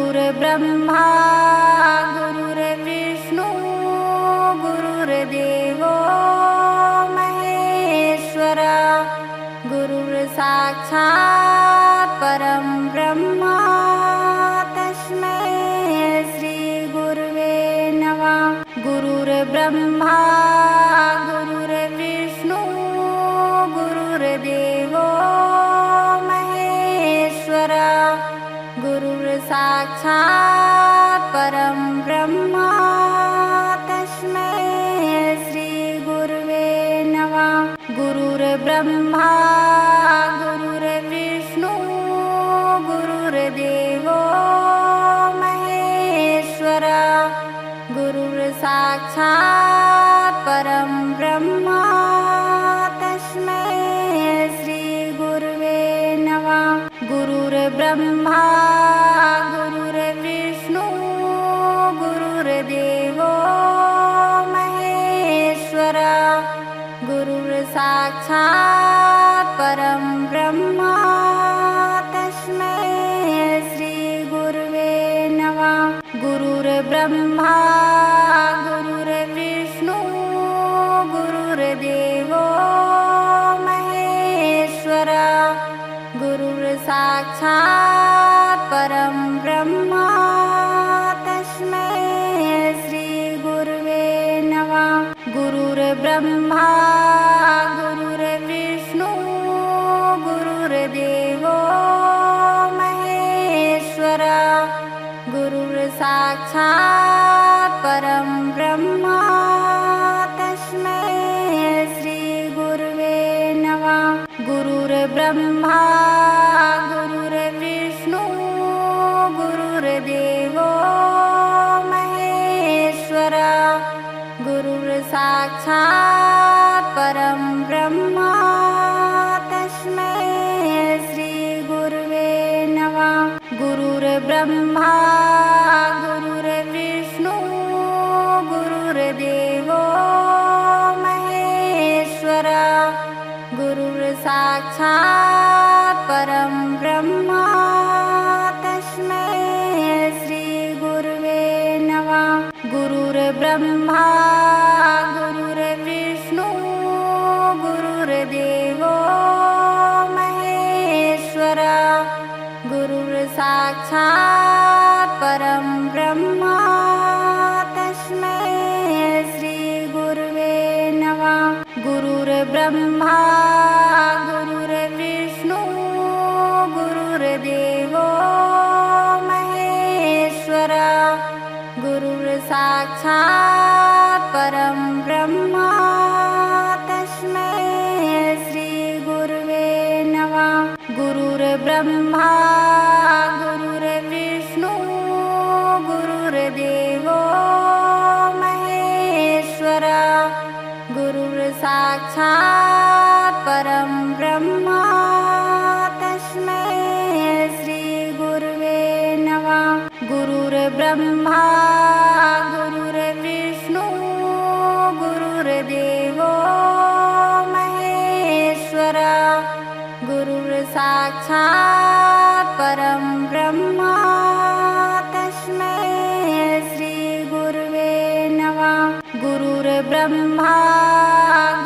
गुरुर्ब्रह्मा गुरुर्विष्णु गुरुर्देवो महेश्वरा गुरुर्साक्षात् परं ब्रह्म तस्मै श्री गुरुवे नमः। गुरुर्ब्रह्मा गुरुर्विष्णु गुरुर्देवो महेश्वरा गुरुर्साक्षात् परं ब्रह्म तस्मै श्री गुरुवे नमः। गुरुर्ब्रह्मा गुरुर्विष्णु गुरुर्देवो महेश्वरा गुरुर्साक्षात् परं ब्रह्म तस्मै श्री गुरुवे नमः। गुरुर्ब्रह्मा गुरुर्विष्णु गुरुर्देवो महेश्वरा गुरुर्साक्षात् परं ब्रह्म तस्मै श्री गुरुवे नमः। गुरुर्ब्रह्मा गुरुर्विष्णु गुरुर्देवो महेश्वरा गुरुर्साक्षात् परं ब्रह्म तस्मै श्री गुरुवे नमः। गुरुर्ब्रह्मा गुरुर्विष्णु गुरुर्देवो महेश्वरा गुरुर्साक्षात् परं ब्रह्म तस्मै श्री गुरुवे नमः। गुरुर्ब्रह्मा गुरुर्विष्णु गुरुर्देवो महेश्वरा गुरुर्साक्षात् परं ब्रह्म तस्मै श्री गुरुवे नमः। गुरुर्ब्रह्मा गुरुर्विष्णु गुरुर्देवो महेश्वरा गुरुर्साक्षात् परं ब्रह्म तस्मै श्री गुरुवे नमः। गुरुर्ब्रह्मा गुरुर्विष्णु गुरुर्देवो महेश्वरा गुरुर्साक्षात् परं ब्रह्म तस्मै श्री गुरुवे नमः। गुरुर्ब्रह्मा गुरुर्विष्णु गुरुर्देवो महेश्वरा गुरुर्साक्षात् परं ब्रह्म तस्मै श्री गुरुवे नमः। गुरुर्ब्रह्मा गुरुर्विष्णु गुरुर्देवो महेश्वरा गुरुर्साक्षात् परं ब्रह्म तस्मै श्री गुरुवे नमः। गुरुर्ब्रह्मा गुरुर्विष्णु गुरुर्देवो महेश्वरा गुरुर्साक्षात् परं ब्रह्म तस्मै श्री गुरुवे नमः। गुरुर्ब्रह्मा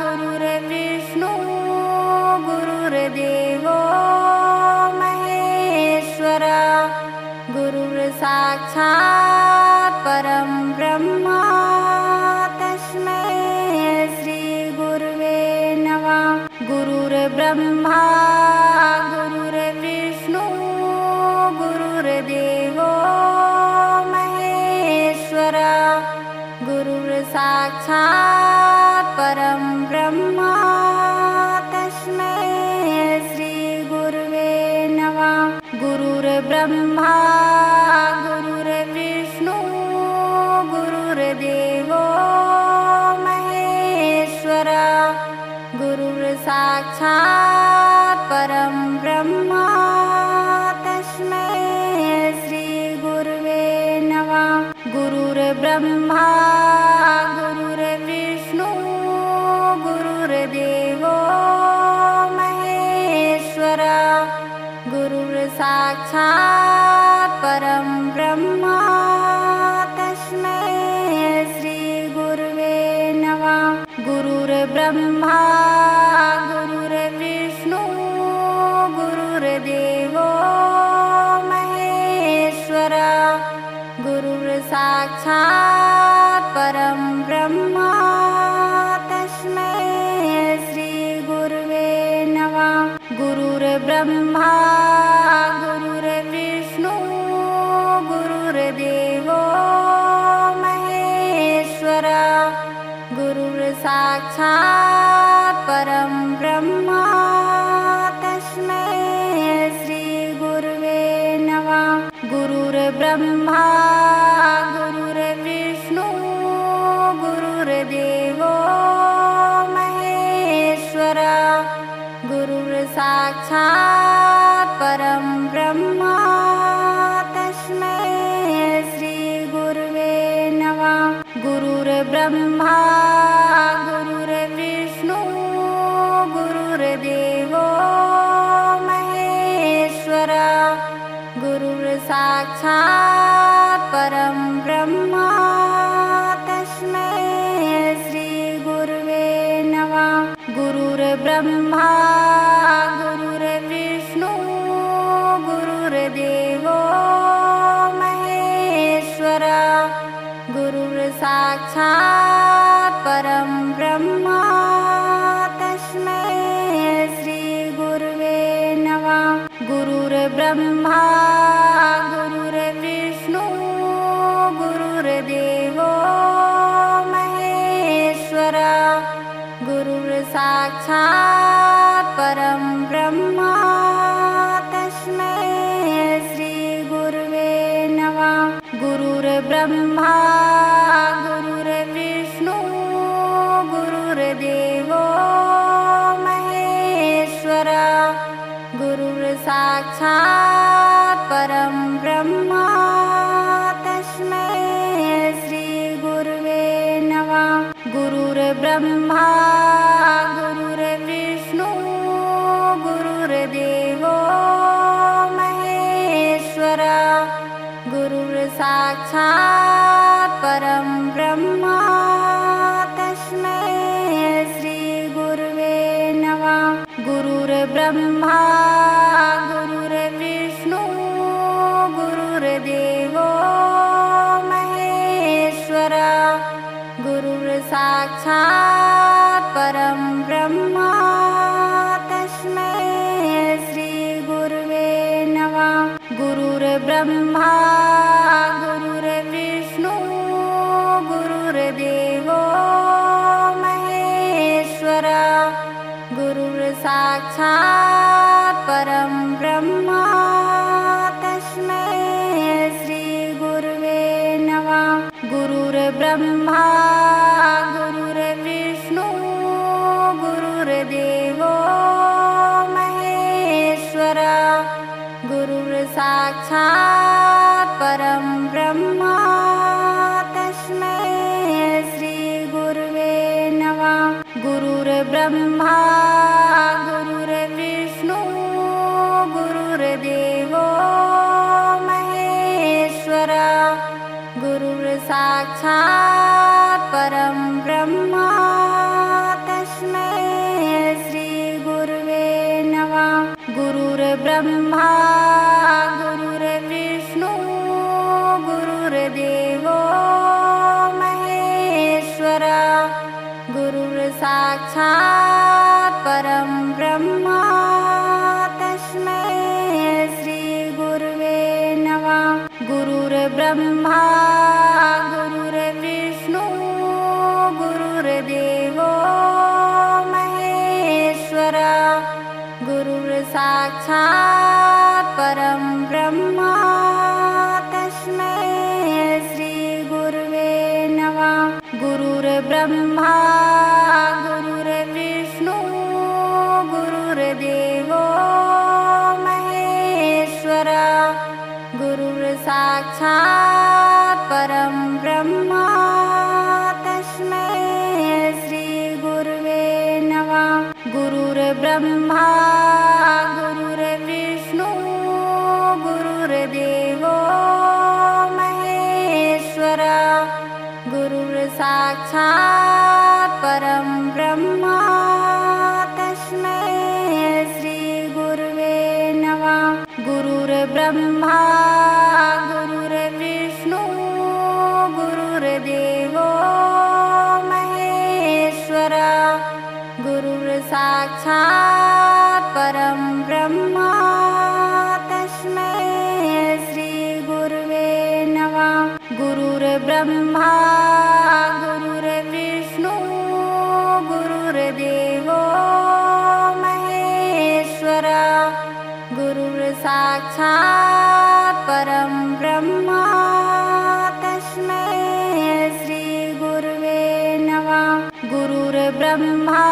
गुरुर्विष्णु गुरुर्देवो महेश्वरा गुरुर्साक्षात् परं ब्रह्म तस्मै श्री गुरुवे नमः। गुरुर्ब्रह्मा गुरुर्विष्णु गुरुर्देवो महेश्वरा गुरुर्साक्षात् परं ब्रह्म तस्मै श्री गुरुवे नमः। गुरुर्ब्रह्मा गुरुर्विष्णु गुरुर्देवो महेश्वरा गुरुर्साक्षात् परं ब्रह्म तस्मै श्री गुरुवे नमः। गुरुर्ब्रह्मा गुरुर्विष्णु गुरुर्देवो महेश्वरा गुरुर्साक्षात् परं ब्रह्म साक्षात् परं ब्रह्म तस्मै श्रीगुरुवे नमः। गुरुर्ब्रह्मा गुरुर्विष्णु गुरुर्देवो महेश्वर गुरुर्साक्षात् परं ब्रह्म तस्मै श्रीगुरुवे नमः। गुरुर्ब्रह्मा गुरुर्विष्णु गुरुर्देवो महेश्वर गुरुर्साक्षात् परं ब्रह्म तस्मै श्रीगुरुवे नमः। गुरुर्ब्रह्मा गुरुर्विष्णु गुरुर्देवो महेश्वर गुरुर्साक्षात् परं ब्रह्म तस्मै श्रीगुरुवे नमः। गुरुर्ब्रह्मा गुरुर्विष्णु गुरुर्देवो महेश्वर गुरुर्साक्षात् परं ब्रह्म तस्मै श्रीगुरुवे नमः। गुरुर्ब्रह्मा गुरुर्विष्णु गुरुर्देवो महेश्वर गुरुर्साक्षात् परं ब्रह्म तस्मै श्रीगुरुवे नमः। गुरुर्ब्रह्मा गुरुर्विष्णु गुरुर्देवो महेश्वर गुरुर्साक्षात् परं ब्रह्म तस्मै श्रीगुरुवे नमः। गुरुर्ब्रह्मा गुरुर्विष्णु गुरुर्देवो महेश्वर गुरुर्साक्षात् परं ब्रह्म तस्मै श्रीगुरुवे नमः। गुरुर्ब्रह्मा गुरुर्विष्णु गुरुर्देवो महेश्वर गुरुर्साक्षात् परं ब्रह्म तस्मै श्रीगुरुवे नमः। गुरुर्ब्रह्मा गुरुर्विष्णु गुरुर्देवो महेश्वर गुरुर्साक्षात् परं ब्रह्म तस्मै श्रीगुरुवे नमः। गुरुर्ब्रह्मा गुरुर्विष्णु गुरुर्देवो महेश्वर गुरुर्साक्षात् परं ब्रह्म तस्मै श्रीगुरुवे नमः। गुरुर्ब्रह्मा गुरुर्विष्णु गुरुर्देवो महेश्वर गुरुर्साक्षात् परं ब्रह्म तस्मै श्रीगुरुवे नमः। गुरुर्ब्रह्मा गुरुर्विष्णु गुरुर्देवो महेश्वर गुरुर्साक्षात् परं ब्रह्म तस्मै श्रीगुरुवे नमः। गुरुर्ब्रह्मा गुरुर्विष्णु गुरुर्देवो महेश्वर गुरुर्साक्षात् परं ब्रह्म तस्मै श्रीगुरुवे नमः। गुरुर्ब्रह्मा गुरुर्विष्णु गुरुर्देवो महेश्वर गुरुर्साक्षात् परं ब्रह्म तस्मै श्रीगुरुवे नमः। गुरुर्ब्रह्मा गुरुर्विष्णु गुरुर्देवो महेश्वर गुरुर्साक्षात् परं ब्रह्म तस्मै श्रीगुरुवे नमः। गुरुर्ब्रह्मा गुरुर्विष्णु गुरु गुरुर्ब्रह्मा गुरुर्विष्णू गुरुर्देवो महेश्वरा गुरुर्साक्षात् परं ब्रह्म तस्मै श्री गुरुवे नमः। गुरुर्ब्रह्मा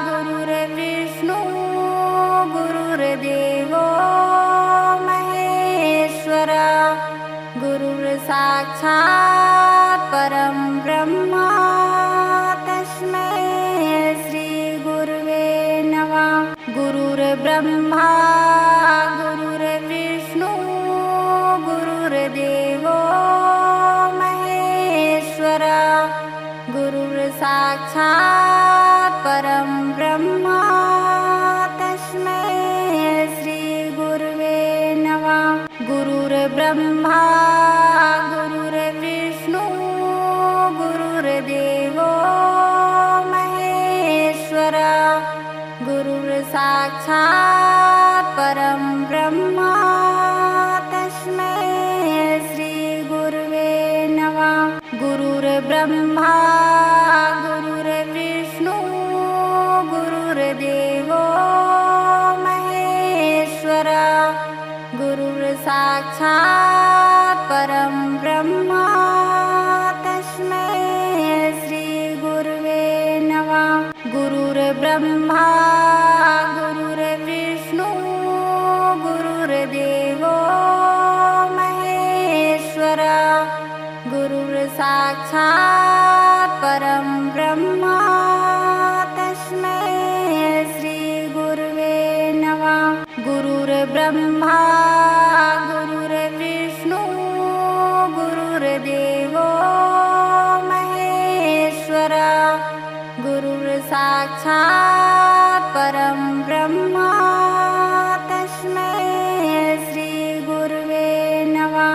गुरुर्विष्णू गुरुर्देवो महेश्वरा गुरुर्साक्षात् परं ब्रह्म तस्मै श्री गुरुवे नमः। गुरुर्ब्रह्मा गुरुर्विष्णू गुरुर्देवो महेश्वरा गुरुर्साक्षात् परं ब्रह्म तस्मै श्री गुरुवे नमः। गुरुर्ब्रह्मा गुरुर्विष्णू गुरुर्देवो महेश्वरा गुरुर्साक्षात् परं ब्रह्म तस्मै श्री गुरुवे नमः। गुरुर्ब्रह्मा गुरुर्विष्णू गुरुर्देवो महेश्वरा गुरुर्साक्षात् परं ब्रह्म तस्मै श्री गुरुवे नमः। गुरुर्ब्रह्मा गुरुर्विष्णू गुरुर्देवो महेश्वरा गुरुर्साक्षात् परं ब्रह्म तस्मै श्री गुरुवे नमः। गुरुर्ब्रह्मा गुरुर्विष्णू गुरुर्देवो महेश्वरा गुरुर्साक्षात् परं ब्रह्म तस्मै श्री गुरुवे नमः।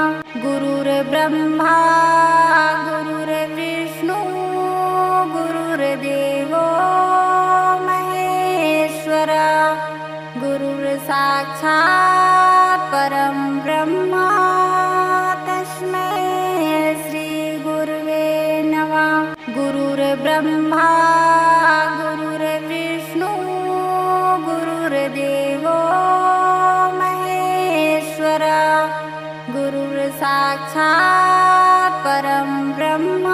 गुरुर्ब्रह्मा गुरुर्विष्णू गुरुर्देवो महेश्वरा गुरुर्साक्षात् परं ब्रह्म तस्मै श्री गुरुवे नमः। गुरुर्ब्रह्मा गुरुर्विष्णू गुरुर्देवो महेश्वरा गुरुर्साक्षात् परं ब्रह्म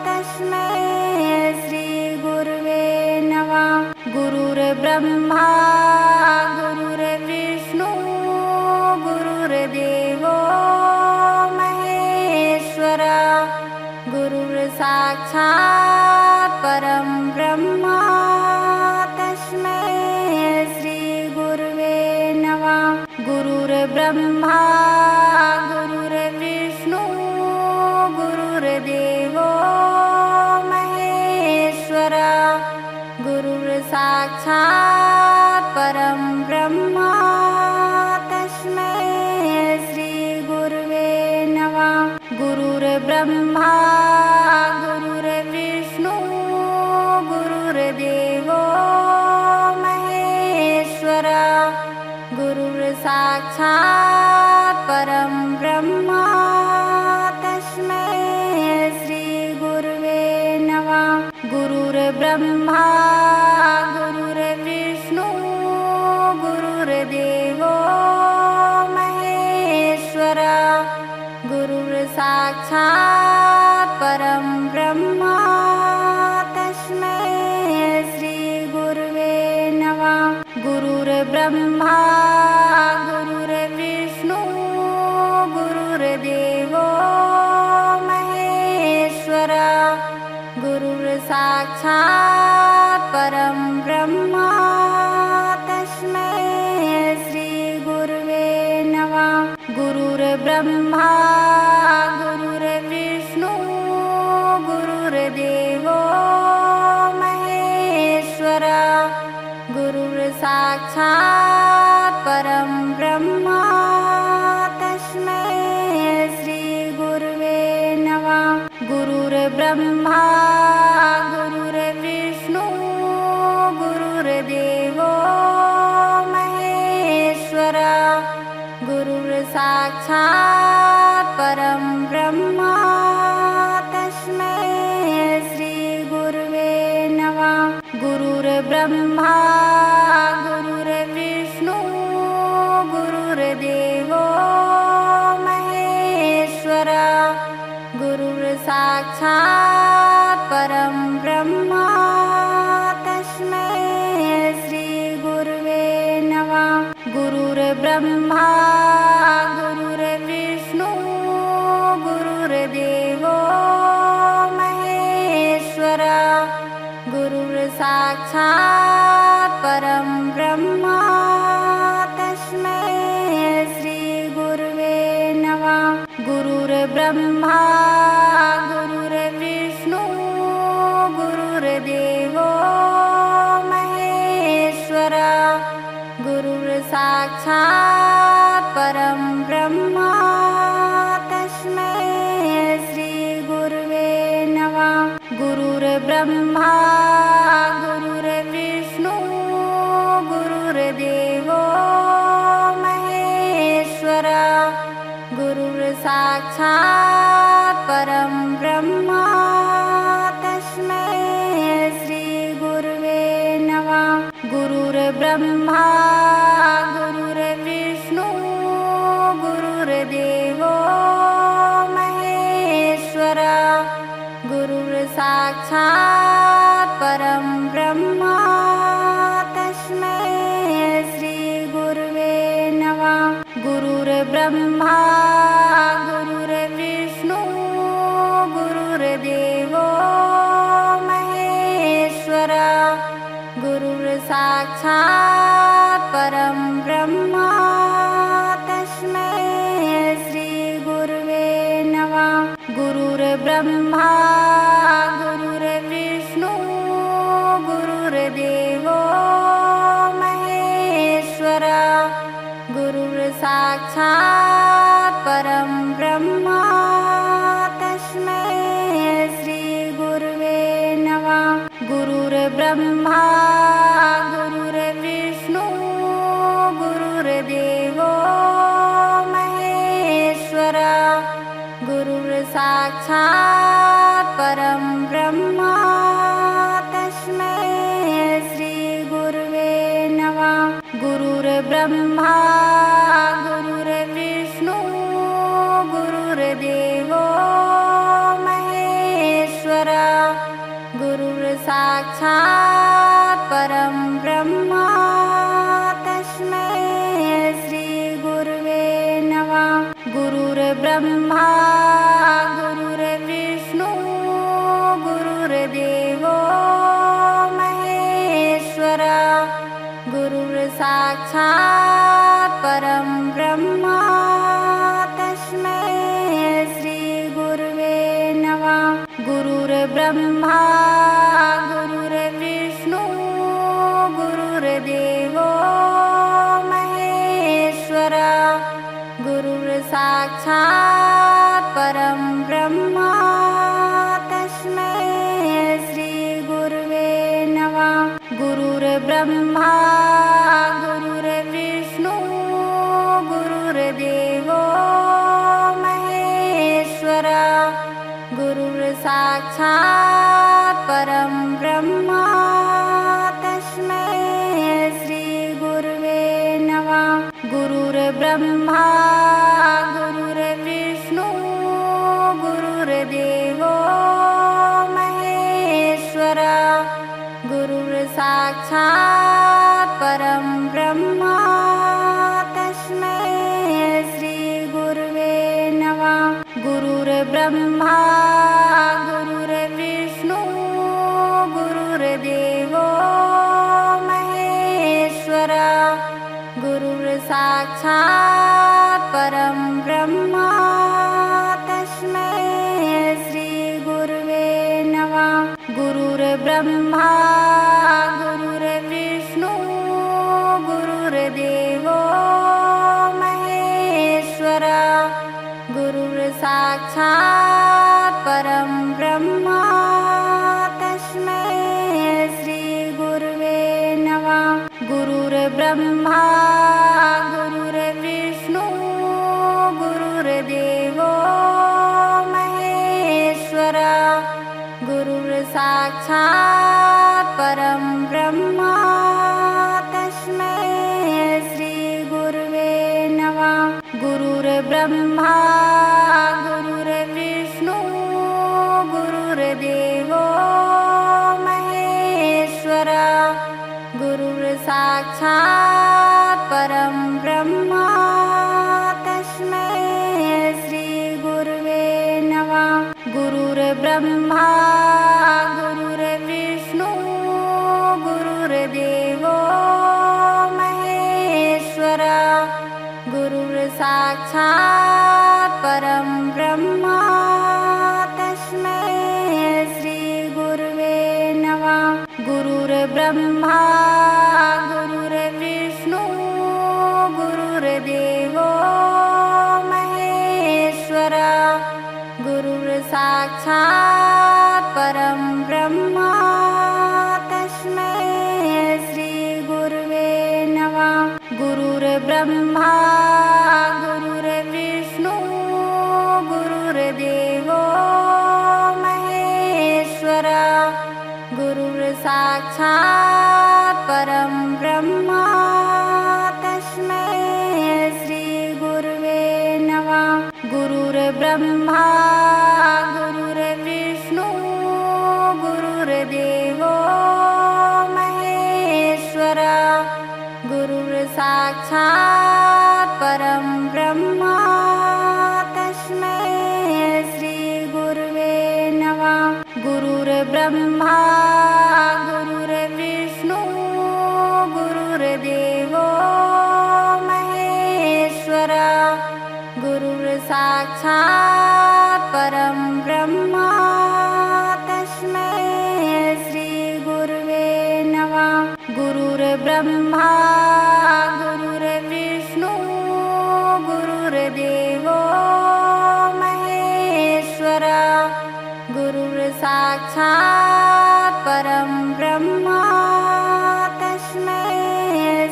तस्मै श्री गुरुवे नमः। गुरुर्ब्रह्मा गुरुर्विष्णू गुरुर्देवो महेश्वरा गुरुर्साक्षात् परं ब्रह्म तस्मै श्री गुरुवे नमः। गुरुर्ब्रह्मा गुरुर्विष्णू गुरुर्देवो महेश्वरा गुरुर्साक्षात् परं ब्रह्म तस्मै श्री गुरुवे नमः। गुरुर्ब्रह्मा गुरुर्विष्णू गुरुर्देवो महेश्वरा गुरुर्साक्षात् परं ब्रह्म तस्मै श्री गुरुवे नमः। गुरुर्ब्रह्मा गुरुर्विष्णू गुरुर्देवो महेश्वरा गुरुर्साक्षात् परं ब्रह्म तस्मै श्री गुरुवे नमः। गुरुर्ब्रह्मा गुरुर्विष्णू गुरुर्देवो महेश्वरा गुरुर्साक्षात् परं ब्रह्म तस्मै श्री गुरुवे नमः। गुरुर्ब्रह्मा गुरुर्विष्णू गुरुर्देवो महेश्वरा गुरुर्साक्षात् परं ब्रह्म तस्मै श्री गुरुवे नमः। गुरुर्ब्रह्मा गुरुर्विष्णू गुरुर्देवो महेश्वरा गुरुर्साक्षात् परं ब्रह्म गुरुर्ब्रह्मा गुरुर्विष्णू गुरुर्देवो महेश्वरा गुरुर्साक्षात् परं ब्रह्म तस्मै श्री गुरुवे नमः। गुरुर्ब्रह्मा गुरुर्विष्णू गुरुर्देवो महेश्वरा गुरुर्साक्षात् परं ब्रह्म तस्मै श्री गुरुवे नमः। गुरुर्ब्रह्मा गुरुर्विष्णू गुरुर्देवो महेश्वरा गुरुर्साक्षात् परं ब्रह्म तस्मै श्री गुरुवे नमः। गुरुर्ब्रह्मा गुरुर्विष्णू गुरुर्देवो महेश्वरा गुरुर्साक्षात् परं ब्रह्म तस्मै श्री गुरुवे नमः। गुरुर्ब्रह्मा गुरुर्विष्णू गुरुर्देवो महेश्वरा गुरुर्साक्षात् परं ब्रह्म तस्मै श्री गुरुवे नमः। गुरुर्ब्रह्मा गुरुर्विष्णू गुरुर्देवो महेश्वरा गुरुर्साक्षात् परं ब्रह्म तस्मै श्री गुरुवे नमः। गुरुर्ब्रह्मा गुरुर्विष्णू गुरुर्देवो महेश्वरा गुरुर्साक्षात् परं ब्रह्म तस्मै श्री गुरुवे नमः। गुरुर्ब्रह्मा गुरुर्विष्णू गुरुर्देवो महेश्वरा गुरुर्साक्षात् परं ब्रह्म तस्मै श्री गुरुवे नमः। गुरुर्ब्रह्मा गुरुर्विष्णू गुरुर्देवो महेश्वरा गुरुर्साक्षात् परं ब्रह्म तस्मै श्री गुरुवे नमः। गुरुर्ब्रह्मा गुरुर्विष्णू गुरुर्देवो महेश्वरा गुरुर्साक्षात् परं ब्रह्म तस्मै श्री गुरुवे नमः। गुरुर्ब्रह्मा गुरुर्विष्णू गुरुर्देवो महेश्वरा गुरुर्साक्षात् परं ब्रह्म तस्मै श्री गुरुवे नमः। गुरुर्ब्रह्मा गुरुर्विष्णू गुरुर्देवो महेश्वरा गुरुर्साक्षात् परं ब्रह्म तस्मै श्री गुरुवे नमः। गुरुर्ब्रह्मा गुरुर्विष्णू गुरुर्देवो महेश्वरा गुरुर्साक्षात् परं ब्रह्म तस्मै श्री गुरुवे नमः। गुरुर्ब्रह्मा गुरुर्विष्णू गुरुर्देवो महेश्वरा गुरुर्साक्षात् परं ब्रह्म तस्मै श्री गुरुवे नमः। गुरुर्ब्रह्मा गुरुर्विष्णू गुरुर्देवो महेश्वरा गुरुर्साक्षात् परं ब्रह्म तस्मै श्री गुरुवे नमः। गुरुर्ब्रह्मा गुरुर्विष्णू गुरुर्देवो महेश्वरा गुरुर्साक्षात् परं ब्रह्म साक्षात् परं ब्रह्म तस्मै श्रीगुरुवे नमः। गुरुर्ब्रह्मा गुरुर्विष्णु गुरुर्देवो महेश्वरा। गुरुर्साक्षात् परं ब्रह्म तस्मै श्रीगुरुवे नमः। गुरुर्ब्रह्मा गुरुर्विष्णु गुरुर्देवो महेश्वरा। गुरुर्साक्षात् परं ब्रह्म तस्मै श्रीगुरुवे नमः। गुरुर्ब्रह्मा गुरुर्विष्णु गुरुर्देवो महेश्वरा। गुरुर्साक्षात् परं ब्रह्म तस्मै श्रीगुरुवे नमः। गुरुर्ब्रह्मा गुरुर्विष्णु गुरुर्देवो महेश्वरा। गुरुर्साक्षात् परं ब्रह्म तस्मै श्रीगुरुवे नमः। गुरुर्ब्रह्मा गुरुर्विष्णु गुरुर्देवो महेश्वरा। गुरुर्साक्षात् परं ब्रह्म तस्मै श्रीगुरुवे नमः। गुरुर्ब्रह्मा गुरुर्विष्णु गुरुर्देवो महेश्वरा। गुरुर्साक्षात् परं ब्रह्म तस्मै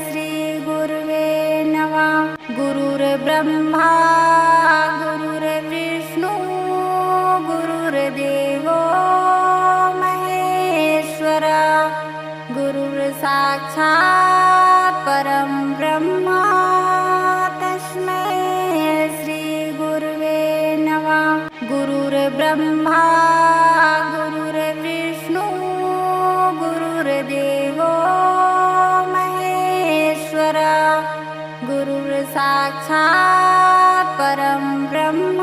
श्रीगुरुवे नमः। गुरुर्ब्रह्मा गुरुर्विष्णु गुरुर्देवो महेश्वरा। गुरुर्साक्षात् परं ब्रह्म तस्मै श्रीगुरुवे नमः। गुरुर्ब्रह्मा गुरुर्विष्णु गुरुर्देवो महेश्वरा। गुरुर्साक्षात् परं ब्रह्म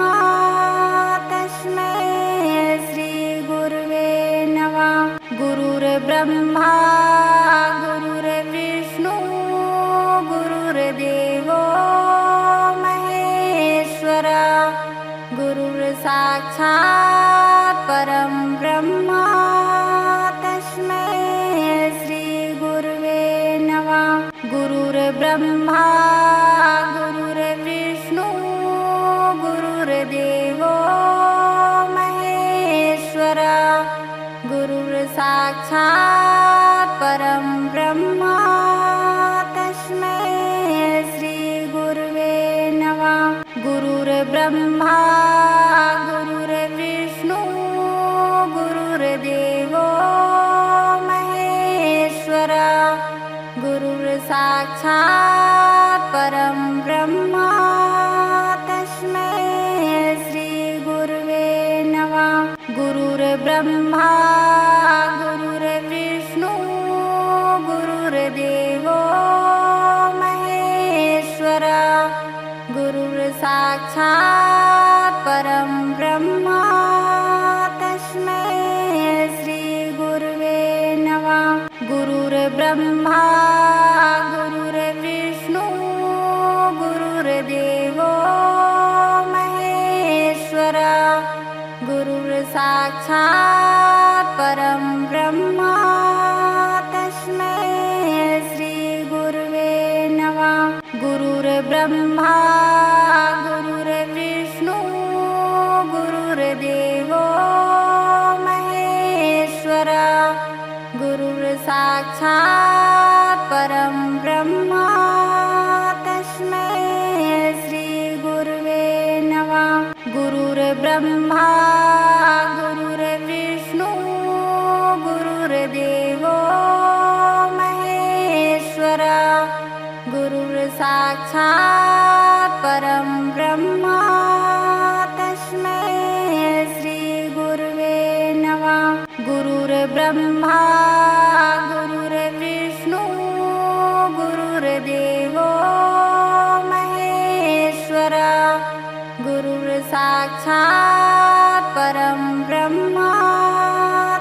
तस्मै श्रीगुरुवे नमः। गुरुर्ब्रह्मा गुरुर्विष्णु गुरुर्देवो महेश्वरा। गुरुर्साक्षात् परं ब्रह्म तस्मै श्रीगुरुवे नमः। गुरुर्ब्रह्मा गुरुर्विष्णु गुरुर्देवो महेश्वरा। गुरुर्साक्षात् परं ब्रह्म तस्मै श्रीगुरुवे नमः। गुरुर्ब्रह्मा गुरुर्विष्णु गुरुर्देवो महेश्वरा। गुरुर्साक्षात् परं ब्रह्म तस्मै श्रीगुरुवे नमः। गुरुर्ब्रह्मा गुरुर्विष्णु गुरुर्देवो महेश्वरा। गुरुर्साक्षात् परं ब्रह्म तस्मै श्रीगुरुवे नमः। गुरुर्ब्रह्मा गुरुर्विष्णु गुरुर्देवो महेश्वरा। गुरुर्साक्षात् परं ब्रह्म तस्मै श्रीगुरुवे नमः। गुरुर्ब्रह्मा गुरुर्विष्णु गुरुर्देवो महेश्वरा। गुरुर्साक्षात् परं ब्रह्म तस्मै श्रीगुरुवे नमः। गुरुर्ब्रह्मा गुरुर्विष्णु गुरुर्देवो महेश्वरा। गुरुर्साक्षात् परं ब्रह्म तस्मै श्रीगुरुवे नमः। गुरुर्ब्रह्मा गुरुर्विष्णु गुरु गुरुर्साक्षात् परं ब्रह्म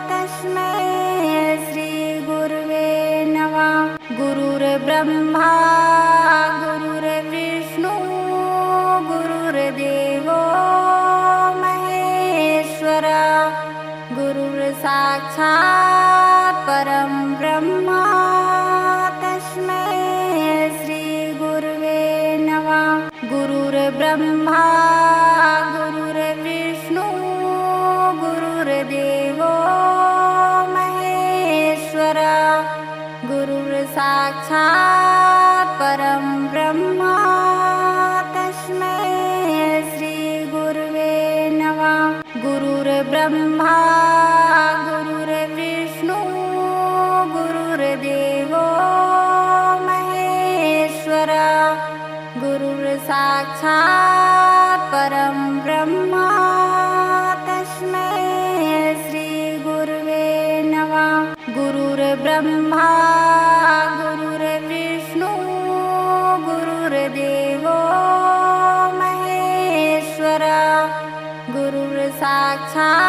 तस्मै श्रीगुरुवे नमः। गुरुर्ब्रह्मा गुरुर्विष्णु गुरुर्देवो महेश्वरा। गुरुर्साक्षात् परं ब्रह्म तस्मै श्रीगुरुवे नमः। गुरुर्ब्रह्मा गुरुर्विष्णु गुरुर्देवो महेश्वरा। गुरुर्साक्षात् परं ब्रह्म तस्मै श्रीगुरुवे नमः। गुरुर्ब्रह्मा गुरुर्विष्णु गुरुर्देवो महेश्वरा। गुरुर्साक्षात् परं ब्रह्म तस्मै श्रीगुरुवे नमः। गुरुर्ब्रह्मा गुरुर्विष्णु गुरुर्देवो महेश्वरा। गुरुर्साक्षात्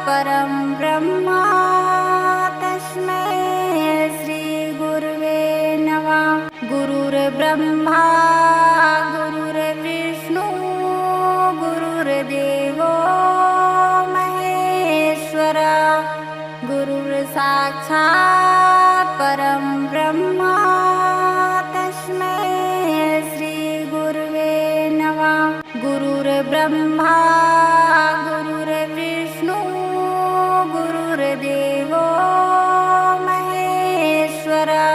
परं ब्रह्म तस्मै श्रीगुरुवे नमः। गुरुर्ब्रह्मा गुरुर्विष्णु गुरुर्देवो महेश्वरा। गुरुर्साक्षात् परं ब्रह्म तस्मै श्रीगुरुवे नमः। गुरुर्ब्रह्मा गुरुर्विष्णु गुरुर्देवो महेश्वरा।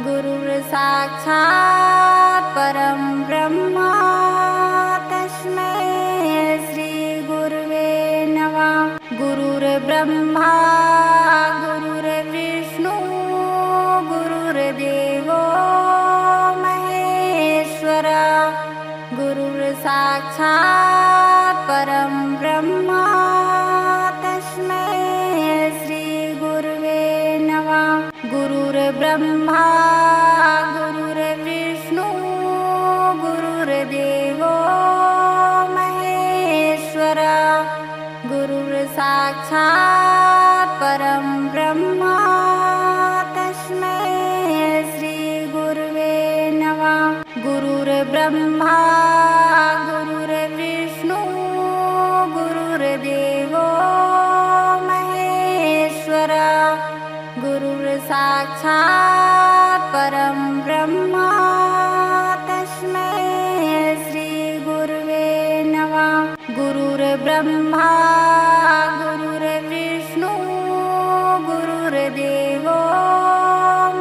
गुरुर्साक्षात् परं ब्रह्म तस्मै श्रीगुरुवे नमः। गुरुर्ब्रह्मा गुरुर्विष्णु गुरुर्देवो महेश्वरा। गुरुर्साक्षात् परं ब्रह्म तस्मै श्रीगुरुवे नमः। गुरुर्ब्रह्मा गुरुर्विष्णु गुरुर्देवो महेश्वरा। गुरुर्साक्षात् परं ब्रह्म तस्मै श्रीगुरुवे नमः। गुरुर्ब्रह्मा गुरुर्विष्णु गुरुर्देवो महेश्वरा। गुरुर्साक्षात् परं ब्रह्म तस्मै श्रीगुरुवे नमः। गुरुर्ब्रह्मा गुरुर्विष्णु गुरुर्देवो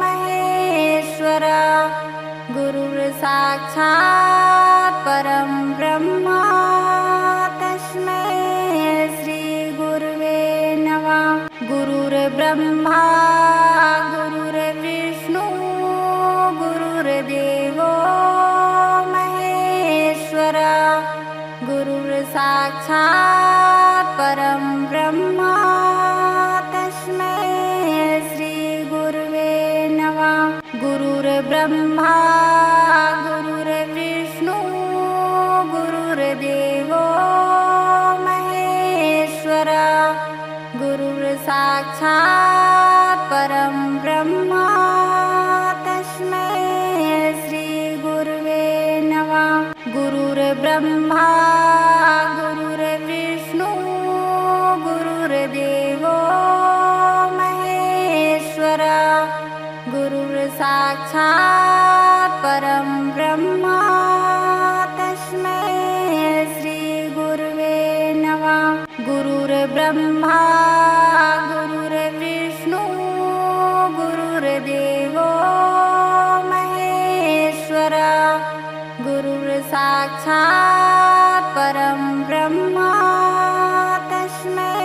महेश्वरा। गुरुर्साक्षात् परं ब्रह्म तस्मै श्रीगुरुवे नमः। गुरुर्ब्रह्मा गुरुर्विष्णु गुरुर्देवो महेश्वरा। गुरुर्साक्षात् परं ब्रह्म तस्मै श्रीगुरुवे नमः। गुरुर्ब्रह्मा गुरुर्विष्णु गुरुर्देवो महेश्वरा। गुरुर्साक्षात् परं ब्रह्म तस्मै श्रीगुरुवे नमः। गुरुर्ब्रह्मा गुरुर्विष्णु गुरुर्देवो महेश्वरा। गुरुर्साक्षात् परं ब्रह्म तस्मै श्रीगुरुवे नमः। गुरुर्ब्रह्मा गुरुर्विष्णु गुरुर्देवो महेश्वरा। गुरुर्साक्षात् परं ब्रह्म तस्मै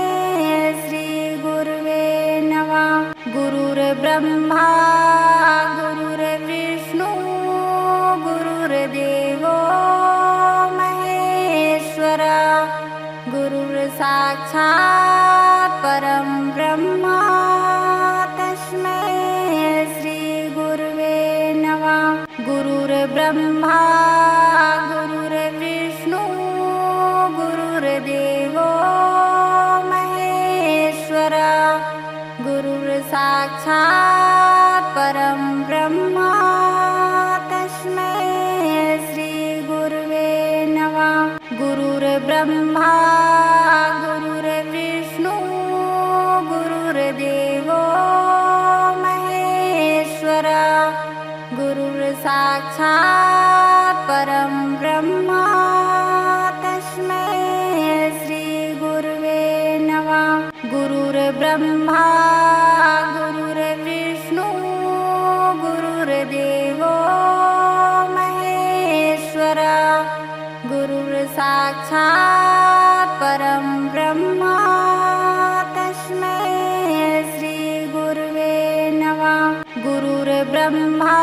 श्रीगुरुवे नमः। गुरुर्ब्रह्मा गुरुर्विष्णु गुरुर्देवो महेश्वरा। गुरुर्साक्षात् परं ब्रह्म तस्मै श्रीगुरुवे नमः। गुरुर्ब्रह्मा गुरुर्विष्णु साक्षात् परं ब्रह्म तस्मै श्रीगुरुवे नमः। गुरुर्ब्रह्मा गुरुर्विष्णु गुरुर्देवो महेश्वरा। गुरुर्साक्षात् परं ब्रह्म तस्मै श्रीगुरुवे नमः। गुरुर्ब्रह्मा गुरुर्विष्णु गुरुर्देवो महेश्वरा। गुरुर्साक्षात् परं ब्रह्म तस्मै श्रीगुरुवे नमः। गुरुर्ब्रह्मा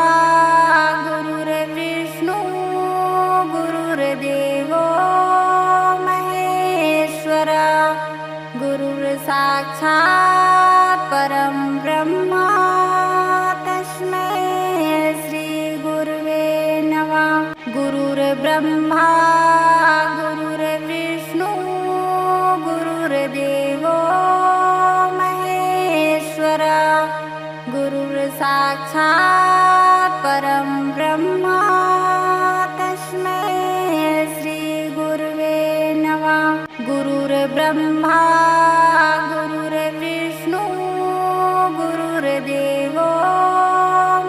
गुरुर्विष्णु गुरुर्देवो महेश्वरा। गुरुर्साक्षात् परं ब्रह्म तस्मै श्रीगुरुवे नमः। गुरुर्ब्रह्मा गुरुर्विष्णु गुरुर्देवो महेश्वरा। गुरुर्साक्षात् परं ब्रह्म तस्मै श्रीगुरुवे नमः। गुरुर्ब्रह्मा गुरुर्विष्णु गुरुर्देवो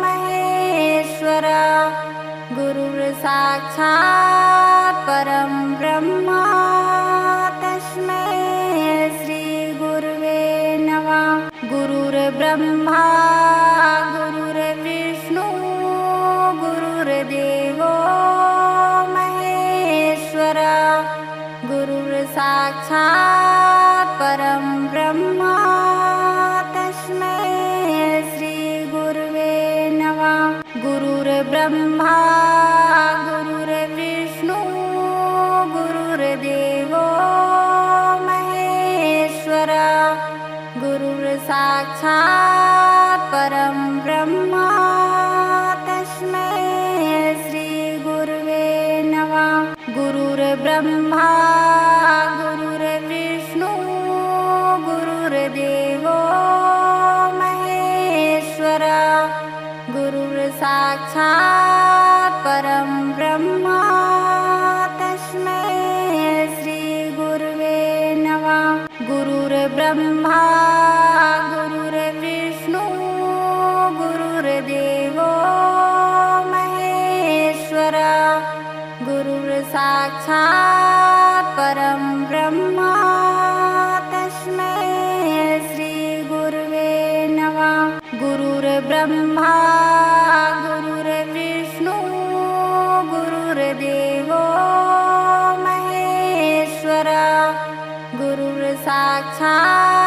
महेश्वरा। गुरुर्साक्षात् परं ब्रह्म तस्मै श्रीगुरुवे नमः। गुरुर्ब्रह्मा गुरुर्विष्णु गुरुर्देवो महेश्वरा। गुरुर्साक्षात् परं ब्रह्म तस्मै श्रीगुरुवे नमः। गुरुर्ब्रह्मा गुरुर्विष्णु गुरुर्देवो महेश्वरा। गुरुर्साक्षात् परं ब्रह्म तस्मै श्रीगुरुवे नमः। गुरुर्ब्रह्मा गुरुर्विष्णु गुरुर्देवो महेश्वरा। गुरुर्साक्षात् परं ब्रह्म तस्मै श्रीगुरुवे नमः। गुरुर्ब्रह्मा गुरुर्विष्णु गुरुर्देवो महेश्वरा। गुरुर्साक्षात् परं ब्रह्म तस्मै श्रीगुरुवे नमः। गुरुर्ब्रह्मा गुरुर्विष्णु गुरुर्देवो महेश्वरा। गुरुर्साक्षात्